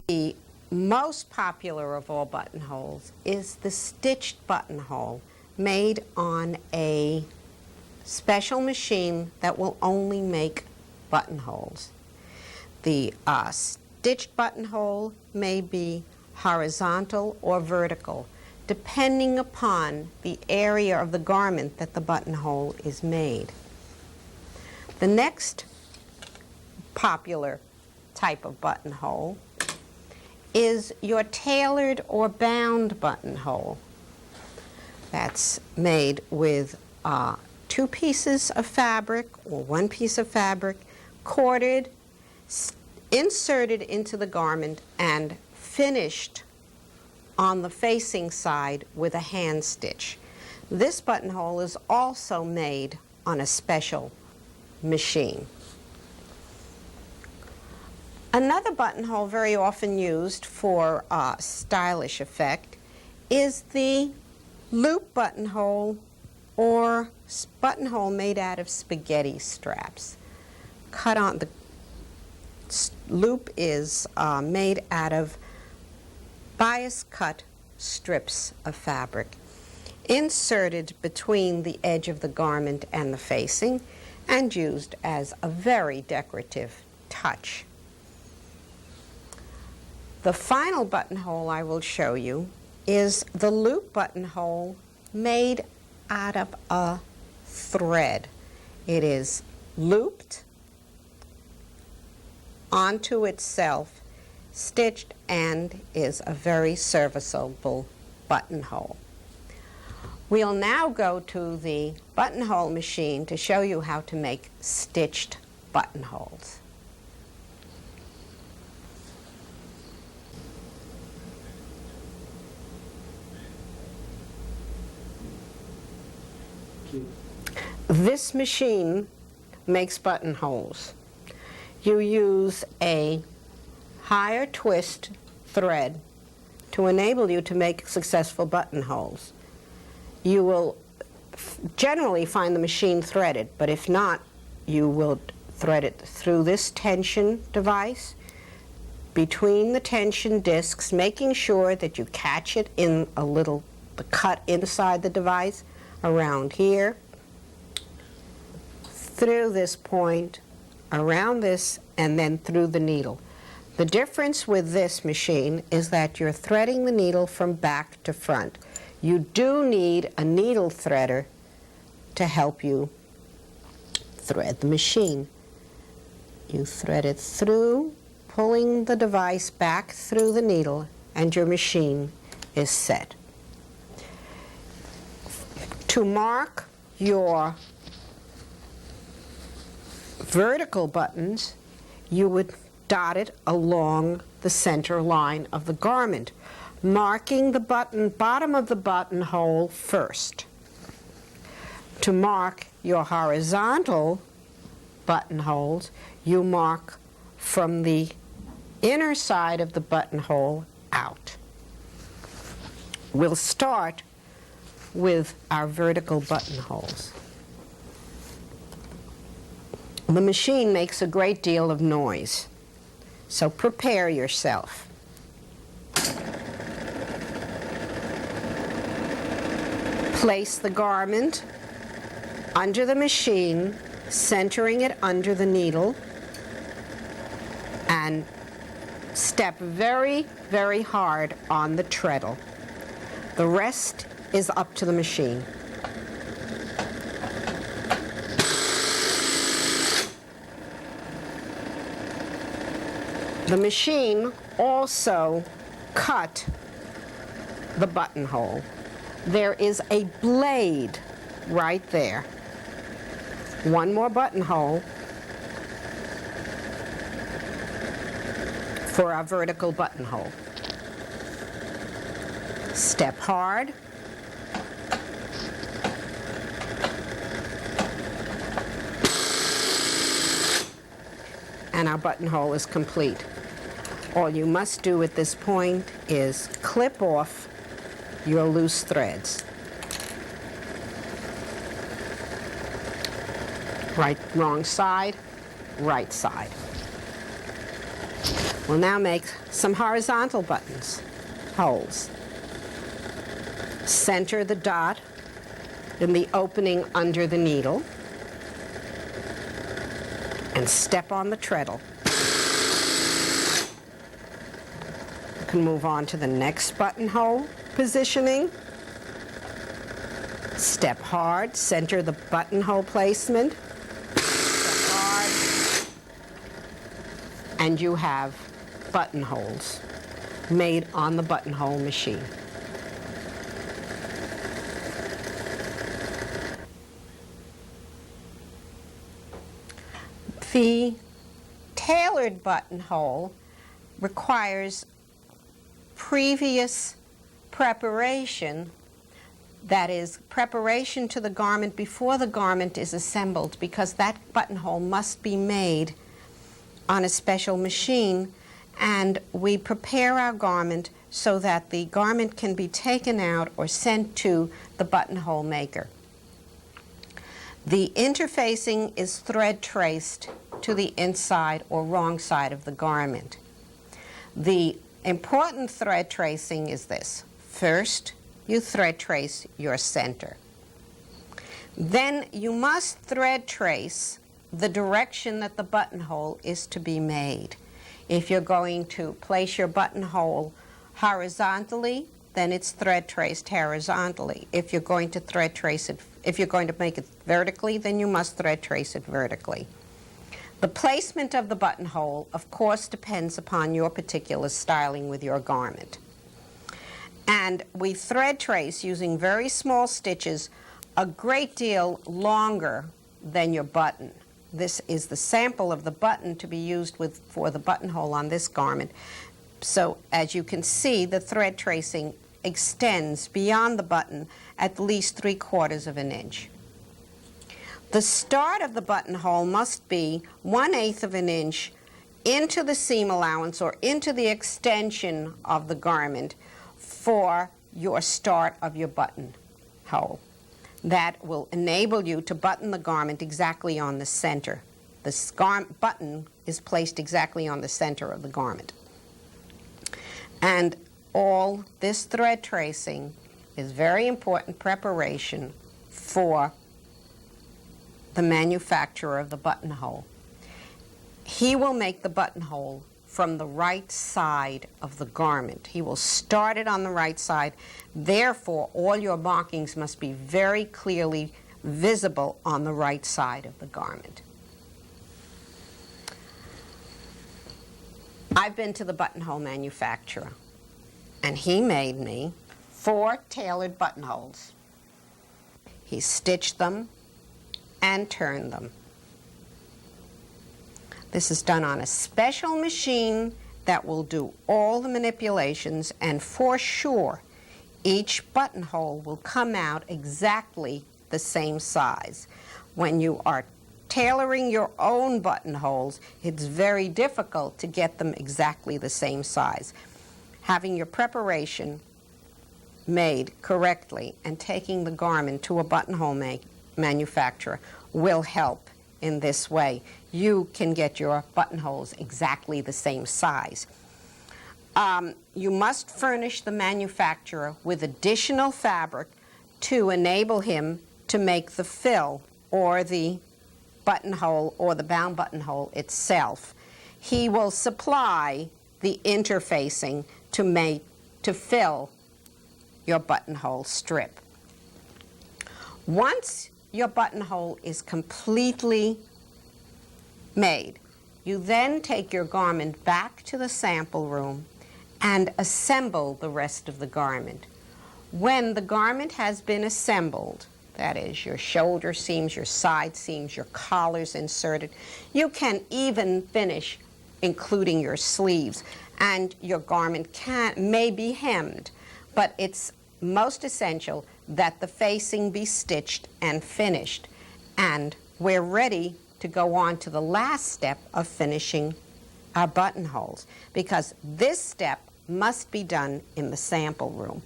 The most popular of all buttonholes is the stitched buttonhole made on a special machine that will only make buttonholes. The stitched buttonhole may be horizontal or vertical, depending upon the area of the garment that the buttonhole is made. The next popular type of buttonhole is your tailored or bound buttonhole. That's made with 2 pieces of fabric or 1 piece of fabric, corded, inserted into the garment, and finished on the facing side with a hand stitch. This buttonhole is also made on a special machine. Another buttonhole very often used for stylish effect is the loop buttonhole, or buttonhole made out of spaghetti straps. Cut on the loop is made out of bias cut strips of fabric, inserted between the edge of the garment and the facing, and used as a very decorative touch. The final buttonhole I will show you is the loop buttonhole made out of a thread. It is looped onto itself, stitched, and is a very serviceable buttonhole. We'll now go to the buttonhole machine to show you how to make stitched buttonholes. This machine makes buttonholes. You use a higher twist thread to enable you to make successful buttonholes. You will generally find the machine threaded, but if not, you will thread it through this tension device, between the tension discs, making sure that you catch it in a little, the cut inside the device, around here, through this point, around this, and then through the needle. The difference with this machine is that you're threading the needle from back to front. You do need a needle threader to help you thread the machine. You thread it through, pulling the device back through the needle, and your machine is set. To mark your vertical buttons, you would dot it along the center line of the garment, marking the bottom of the buttonhole first. To mark your horizontal buttonholes, you mark from the inner side of the buttonhole out. We'll start with our vertical buttonholes. The machine makes a great deal of noise, so prepare yourself. Place the garment under the machine, centering it under the needle, and step very, very hard on the treadle. The rest is up to the machine. The machine also cut the buttonhole. There is a blade right there. One more buttonhole for our vertical buttonhole. Step hard. And our buttonhole is complete. All you must do at this point is clip off your loose threads. Wrong side, right side. We'll now make some horizontal holes. Center the dot in the opening under the needle and step on the treadle. You can move on to the next buttonhole positioning. Step hard, center the buttonhole placement. Step hard, and you have buttonholes made on the buttonhole machine. The tailored buttonhole requires previous preparation, that is, preparation to the garment before the garment is assembled, because that buttonhole must be made on a special machine, and we prepare our garment so that the garment can be taken out or sent to the buttonhole maker. The interfacing is thread traced to the inside or wrong side of the garment. The important thread tracing is this. First, you thread trace your center. Then you must thread trace the direction that the buttonhole is to be made. If you're going to place your buttonhole horizontally, then it's thread traced horizontally. If you're going to thread trace it, if you're going to make it vertically, then you must thread trace it vertically. The placement of the buttonhole, of course, depends upon your particular styling with your garment. And we thread trace using very small stitches a great deal longer than your button. This is the sample of the button to be used for the buttonhole on this garment. So as you can see, the thread tracing extends beyond the button at least 3/4 of an inch. The start of the buttonhole must be 1/8 of an inch into the seam allowance or into the extension of the garment for your start of your buttonhole. That will enable you to button the garment exactly on the center. The button is placed exactly on the center of the garment. And all this thread tracing is very important preparation for the manufacturer of the buttonhole. He will make the buttonhole from the right side of the garment. He will start it on the right side. Therefore, all your markings must be very clearly visible on the right side of the garment. I've been to the buttonhole manufacturer, and he made me 4 tailored buttonholes. He stitched them and turned them. This is done on a special machine that will do all the manipulations, and for sure each buttonhole will come out exactly the same size. When you are tailoring your own buttonholes, it's very difficult to get them exactly the same size. Having your preparation made correctly and taking the garment to a buttonhole manufacturer will help in this way. You can get your buttonholes exactly the same size. You must furnish the manufacturer with additional fabric to enable him to make the fill or the buttonhole or the bound buttonhole itself. He will supply the interfacing to fill your buttonhole strip. Once your buttonhole is completely made, you then take your garment back to the sample room and assemble the rest of the garment. When the garment has been assembled, that is, your shoulder seams, your side seams, your collars inserted, you can even finish including your sleeves. and your garment may be hemmed, but it's most essential that the facing be stitched and finished. And we're ready to go on to the last step of finishing our buttonholes, because this step must be done in the sample room.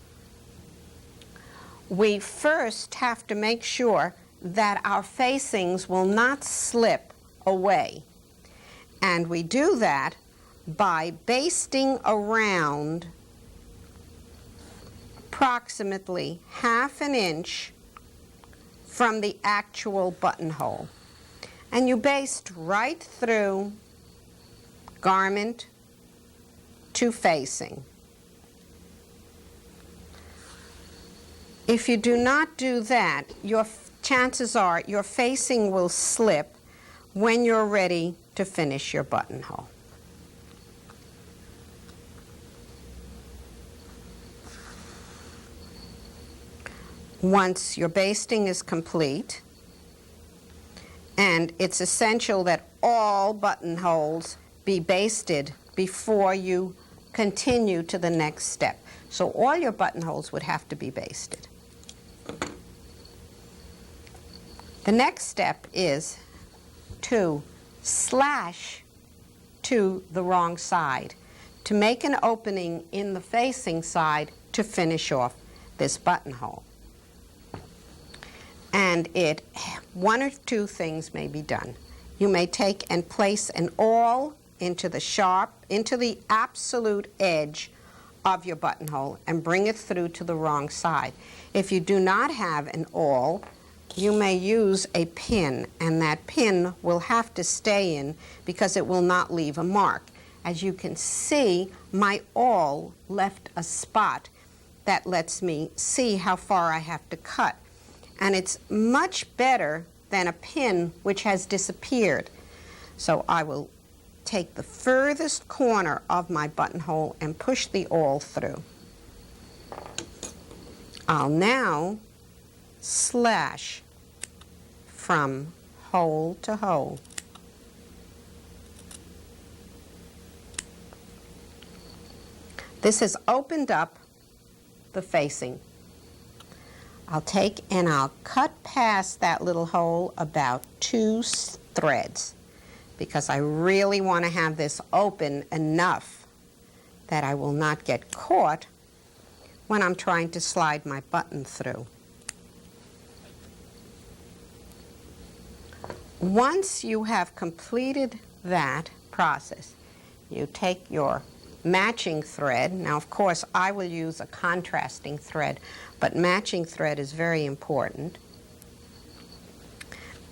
We first have to make sure that our facings will not slip away. And we do that by basting around approximately 1/2 inch from the actual buttonhole. And you baste right through garment to facing. If you do not do that, chances are your facing will slip when you're ready to finish your buttonhole. Once your basting is complete, and it's essential that all buttonholes be basted before you continue to the next step. So all your buttonholes would have to be basted. The next step is to slash to the wrong side, to make an opening in the facing side to finish off this buttonhole. And one or two things may be done. You may take and place an awl into the absolute edge of your buttonhole and bring it through to the wrong side. If you do not have an awl, you may use a pin, and that pin will have to stay in because it will not leave a mark. As you can see, my awl left a spot that lets me see how far I have to cut. And it's much better than a pin which has disappeared. So I will take the furthest corner of my buttonhole and push the awl through. I'll now slash from hole to hole. This has opened up the facing. I'll take and I'll cut past that little hole about 2 threads, because I really want to have this open enough that I will not get caught when I'm trying to slide my button through. Once you have completed that process, you take your matching thread. Now, of course, I will use a contrasting thread, but matching thread is very important.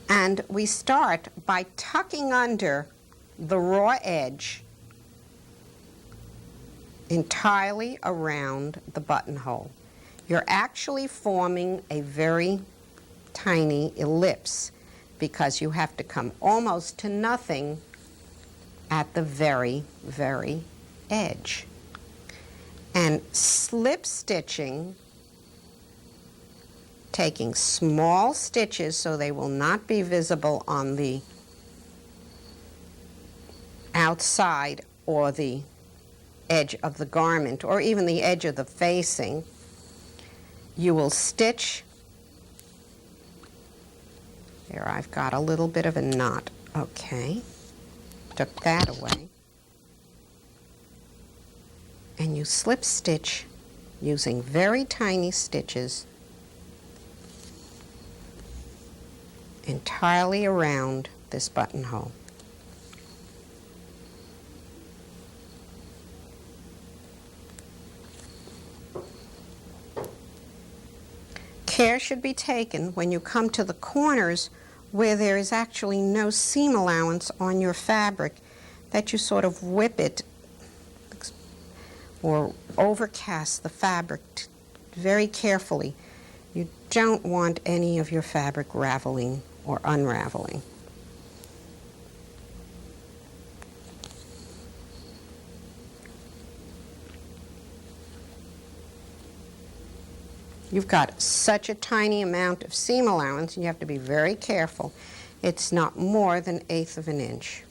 And we start by tucking under the raw edge entirely around the buttonhole. You're actually forming a very tiny ellipse because you have to come almost to nothing at the very, very edge. And slip stitching, taking small stitches so they will not be visible on the outside or the edge of the garment or even the edge of the facing, you will stitch. There, I've got a little bit of a knot. Okay, took that away. And you slip stitch using very tiny stitches entirely around this buttonhole. Care should be taken when you come to the corners where there is actually no seam allowance on your fabric, that you sort of whip it or overcast the fabric very carefully. You don't want any of your fabric raveling or unraveling. You've got such a tiny amount of seam allowance, and you have to be very careful. It's not more than 1/8 of an inch.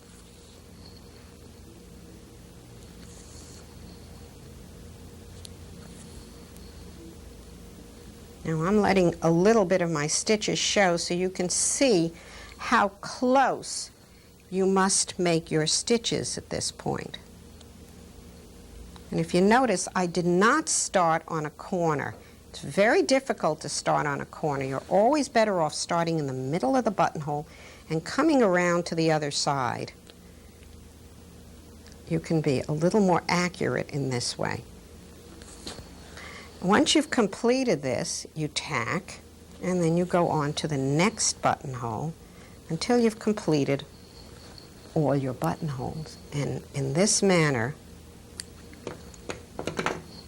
Now I'm letting a little bit of my stitches show so you can see how close you must make your stitches at this point. And if you notice, I did not start on a corner. It's very difficult to start on a corner. You're always better off starting in the middle of the buttonhole and coming around to the other side. You can be a little more accurate in this way. Once you've completed this, you tack, and then you go on to the next buttonhole until you've completed all your buttonholes. And in this manner,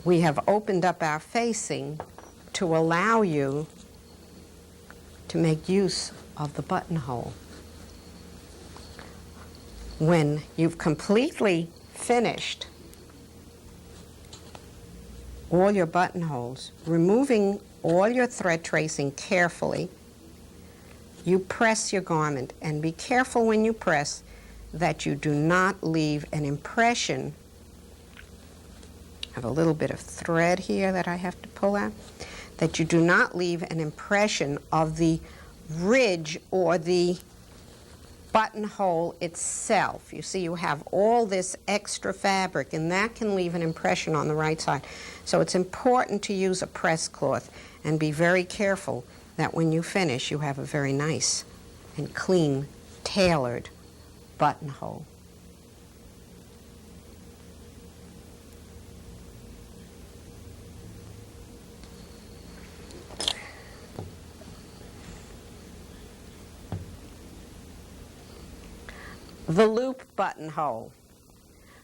we have opened up our facing to allow you to make use of the buttonhole. When you've completely finished all your buttonholes, removing all your thread tracing carefully, you press your garment, and be careful when you press that you do not leave an impression. I have a little bit of thread here that I have to pull out, that you do not leave an impression of the ridge or the buttonhole itself. You see, you have all this extra fabric, and that can leave an impression on the right side. So it's important to use a press cloth and be very careful that when you finish, you have a very nice and clean, tailored buttonhole. The loop buttonhole,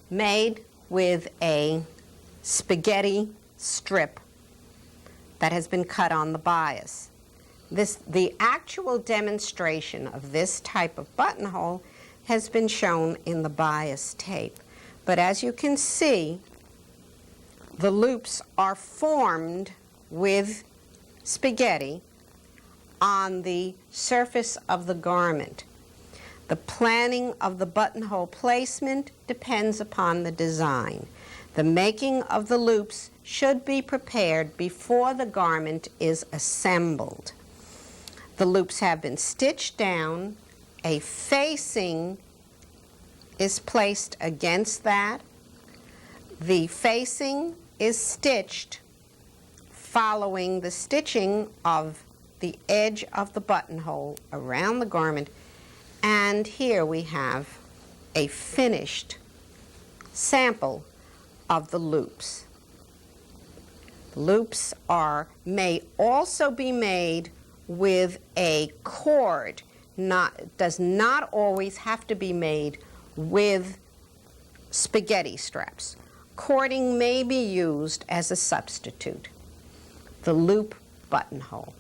made with a spaghetti strip that has been cut on the bias. The actual demonstration of this type of buttonhole has been shown in the bias tape. But as you can see, the loops are formed with spaghetti on the surface of the garment. The planning of the buttonhole placement depends upon the design. The making of the loops should be prepared before the garment is assembled. The loops have been stitched down. A facing is placed against that. The facing is stitched following the stitching of the edge of the buttonhole around the garment. And here we have a finished sample of the loops. The loops may also be made with a cord. Does not always have to be made with spaghetti straps. Cording may be used as a substitute. The loop buttonhole.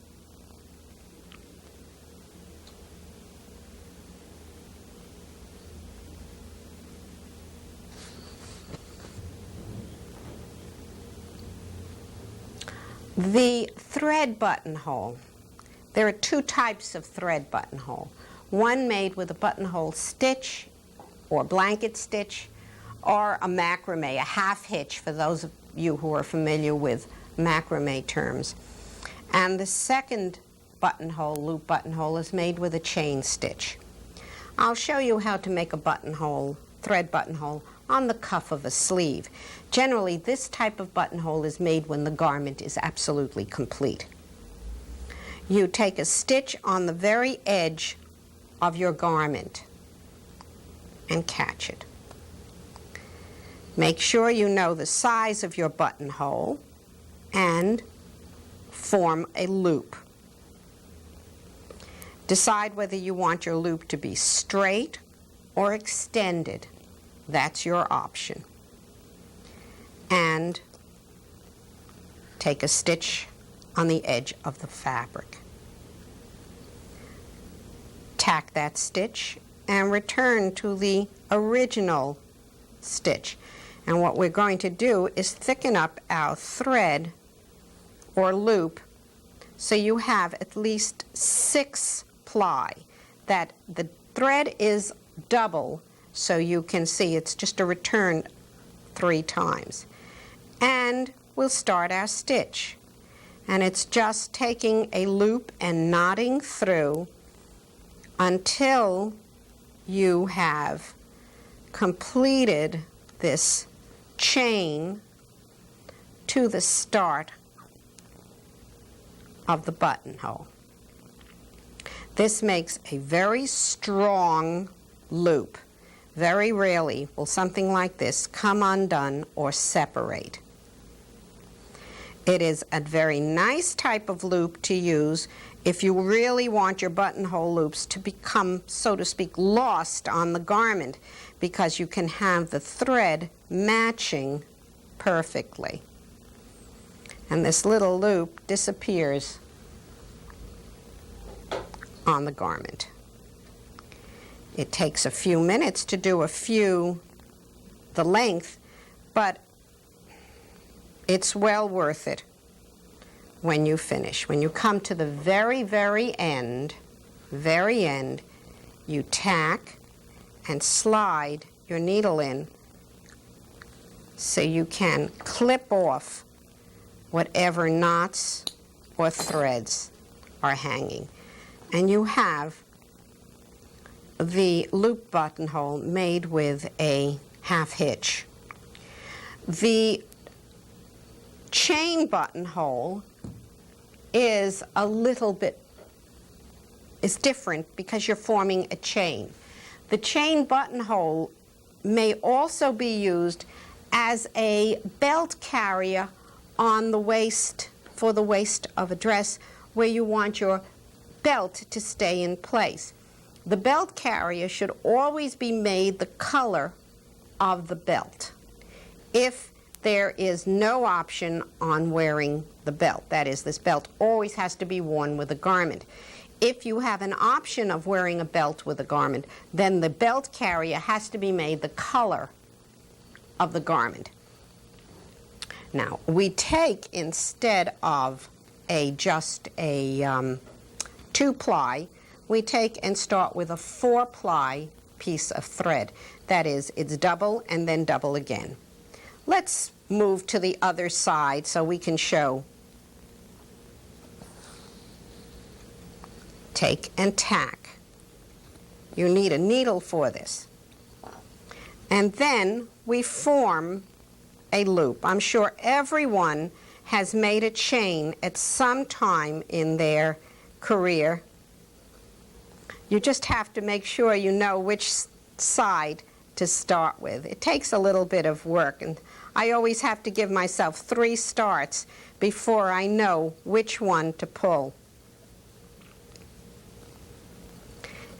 The thread buttonhole. There are two types of thread buttonhole. One made with a buttonhole stitch or blanket stitch, or a macrame, a half hitch for those of you who are familiar with macrame terms. And the second buttonhole, loop buttonhole, is made with a chain stitch. I'll show you how to make a buttonhole, thread buttonhole, on the cuff of a sleeve. Generally, this type of buttonhole is made when the garment is absolutely complete. You take a stitch on the very edge of your garment and catch it. Make sure you know the size of your buttonhole and form a loop. Decide whether you want your loop to be straight or extended. That's your option. And take a stitch on the edge of the fabric. Tack that stitch and return to the original stitch. And what we're going to do is thicken up our thread or loop so you have at least 6 ply. That the thread is double, so you can see it's just a return 3 times. And we'll start our stitch. And it's just taking a loop and knotting through until you have completed this chain to the start of the buttonhole. This makes a very strong loop. Very rarely will something like this come undone or separate. It is a very nice type of loop to use if you really want your buttonhole loops to become, so to speak, lost on the garment, because you can have the thread matching perfectly. And this little loop disappears on the garment. It takes a few minutes to do the length, but it's well worth it when you finish. When you come to the very, very end, you tack and slide your needle in so you can clip off whatever knots or threads are hanging. And you have the loop buttonhole made with a half hitch. The chain buttonhole is different because you're forming a chain. The chain buttonhole may also be used as a belt carrier on the waist, for the waist of a dress, where you want your belt to stay in place. The belt carrier should always be made the color of the belt. If there is no option on wearing the belt, that is, this belt always has to be worn with a garment. If you have an option of wearing a belt with a garment, then the belt carrier has to be made the color of the garment. Now, we take, instead of just a 2-ply, we take and start with a 4-ply piece of thread. That is, it's double and then double again. Let's move to the other side so we can show. Take and tack. You need a needle for this. And then we form a loop. I'm sure everyone has made a chain at some time in their career. You just have to make sure you know which side to start with. It takes a little bit of work, and I always have to give myself 3 starts before I know which one to pull.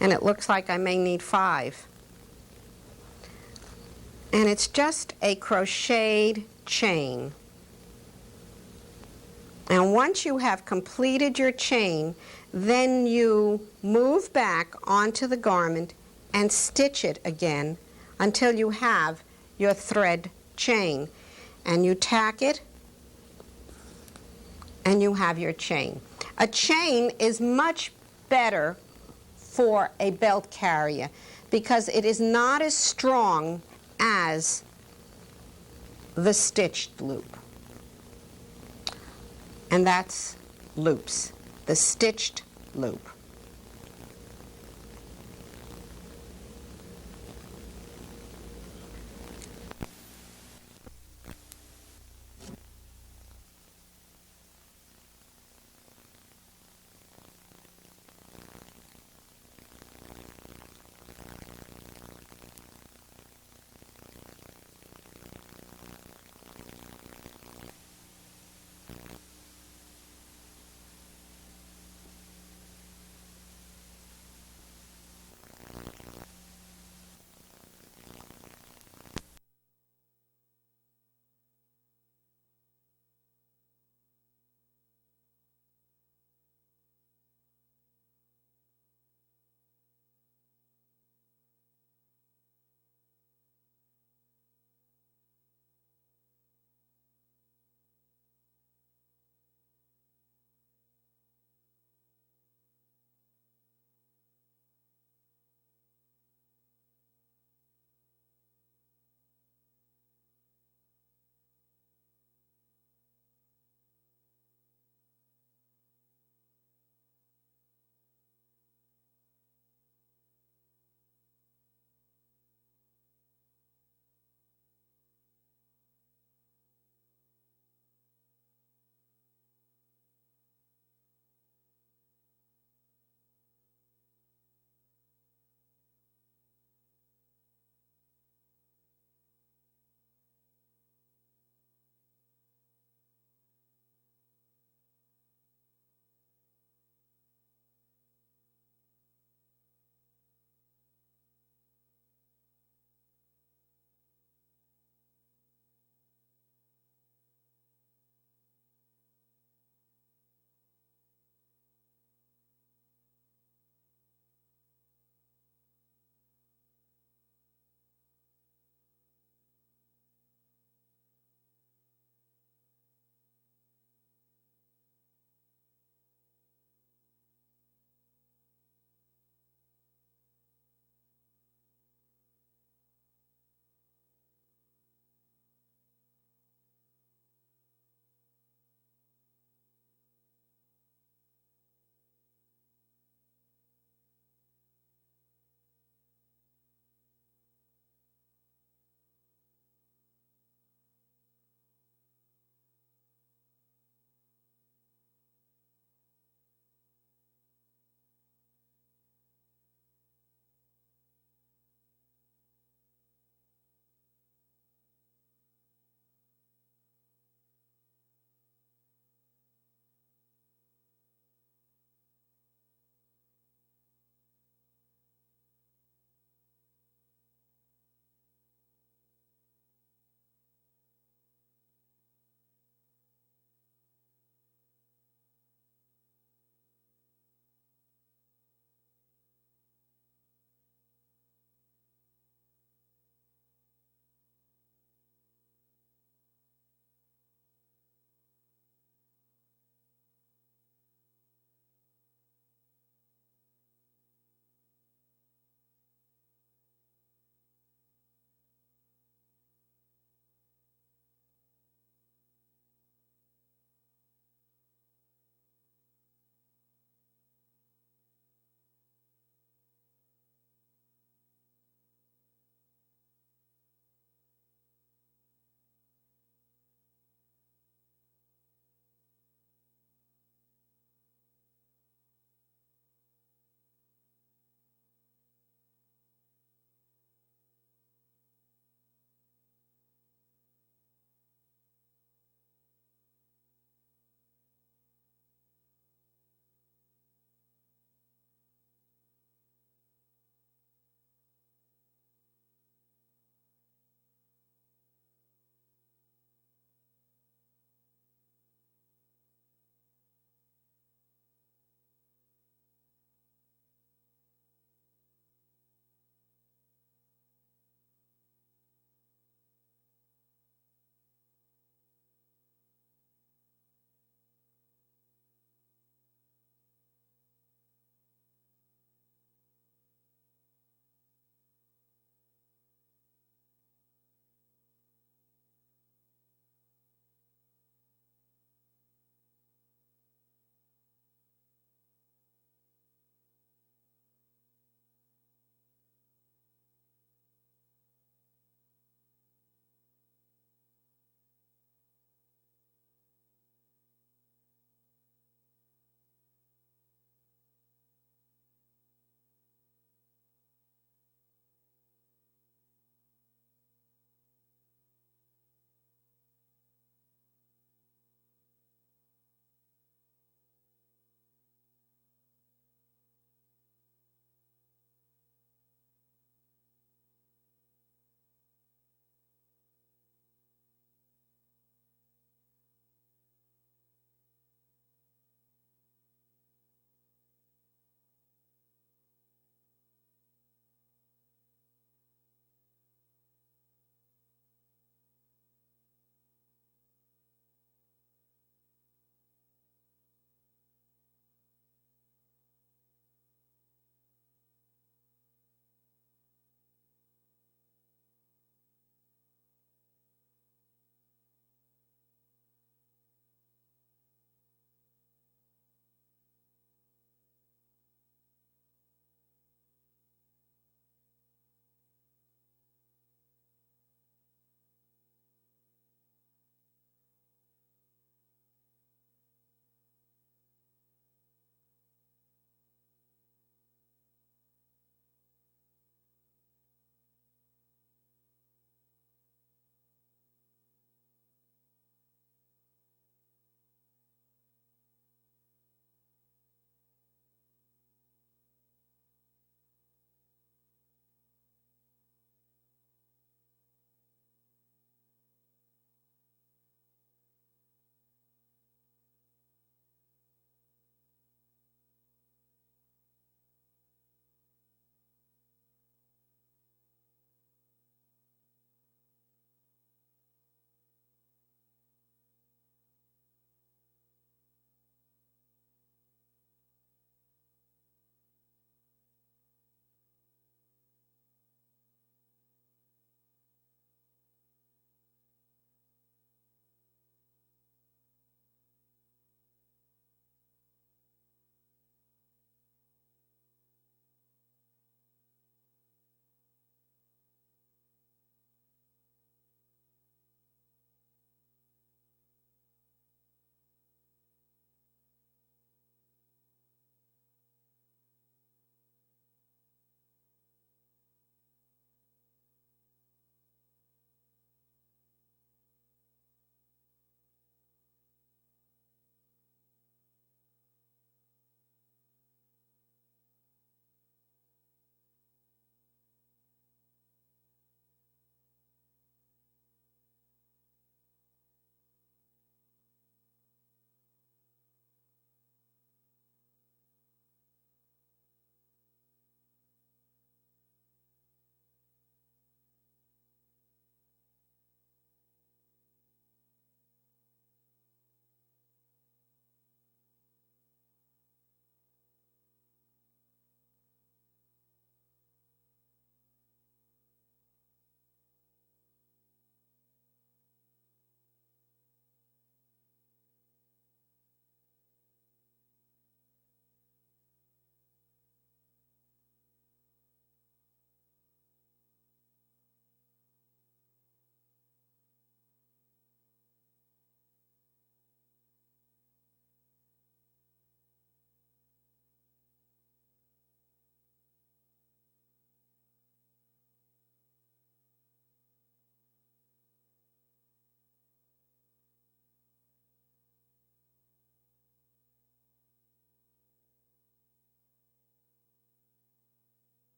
And it looks like I may need 5. And it's just a crocheted chain. And once you have completed your chain, then you move back onto the garment and stitch it again until you have your thread chain. And you tack it, and you have your chain. A chain is much better for a belt carrier because it is not as strong as the stitched loop. And that's loops, the stitched loop.